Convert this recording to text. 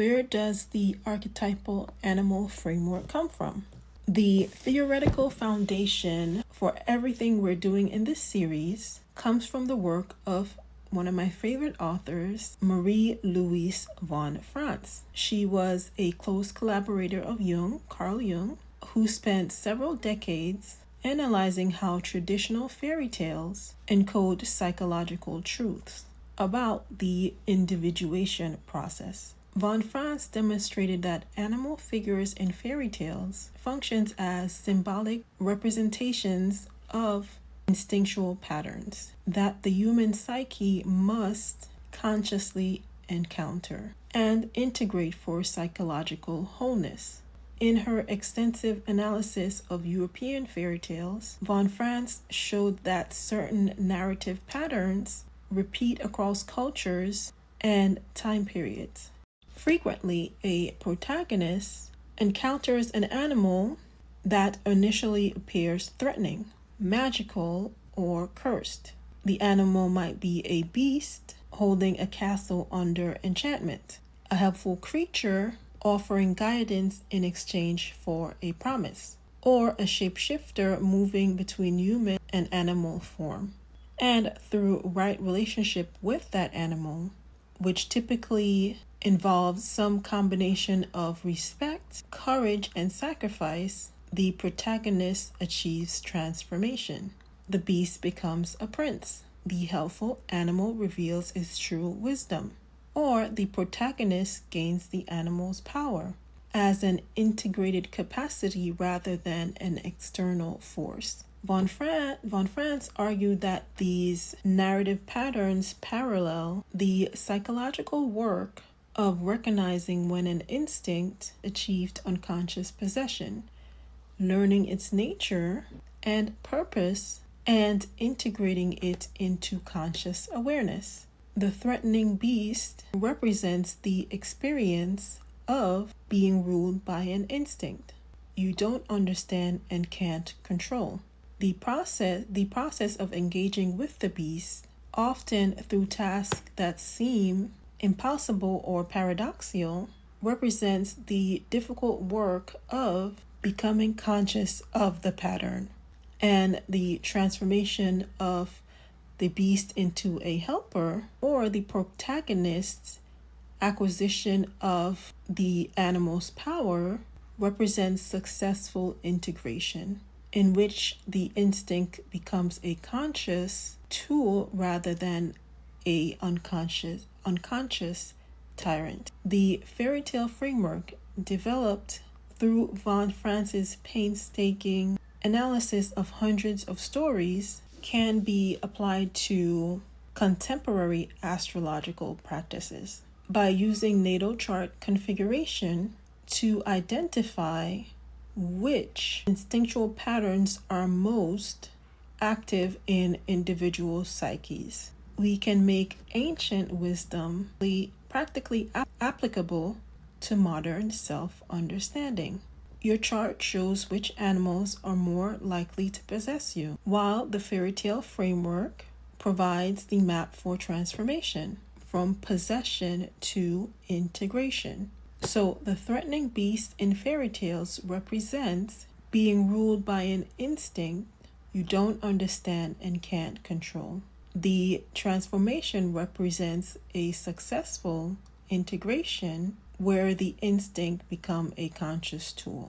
Where does the archetypal animal framework come from? The theoretical foundation for everything we're doing in this series comes from the work of one of my favorite authors, Marie-Louise von Franz. She was a close collaborator of Jung, Carl Jung, who spent several decades analyzing how traditional fairy tales encode psychological truths about the individuation process. Von Franz demonstrated that animal figures in fairy tales functions as symbolic representations of instinctual patterns that the human psyche must consciously encounter and integrate for psychological wholeness. In her extensive analysis of European fairy tales, von Franz showed that certain narrative patterns repeat across cultures and time periods. Frequently, a protagonist encounters an animal that initially appears threatening, magical, or cursed. The animal might be a beast holding a castle under enchantment, a helpful creature offering guidance in exchange for a promise, or a shapeshifter moving between human and animal form. And through right relationship with that animal, which typically involves some combination of respect, courage, and sacrifice, the protagonist achieves transformation. The beast becomes a prince. The helpful animal reveals its true wisdom. Or the protagonist gains the animal's power as an integrated capacity rather than an external force. Von Franz argued that these narrative patterns parallel the psychological work of recognizing when an instinct achieved unconscious possession, learning its nature and purpose, and integrating it into conscious awareness. The threatening beast represents the experience of being ruled by an instinct you don't understand and can't control. The process of engaging with the beast, often through tasks that seem impossible or paradoxical, represents the difficult work of becoming conscious of the pattern, and the transformation of the beast into a helper, or the protagonist's acquisition of the animal's power, represents successful integration, in which the instinct becomes a conscious tool rather than a unconscious tyrant. The fairy tale framework, developed through von Franz's painstaking analysis of hundreds of stories, can be applied to contemporary astrological practices by using natal chart configuration to identify which instinctual patterns are most active in individual psyches. We can make ancient wisdom practically applicable to modern self-understanding. Your chart shows which animals are more likely to possess you, while the fairy tale framework provides the map for transformation from possession to integration. So the threatening beast in fairy tales represents being ruled by an instinct you don't understand and can't control. The transformation represents a successful integration where the instinct becomes a conscious tool.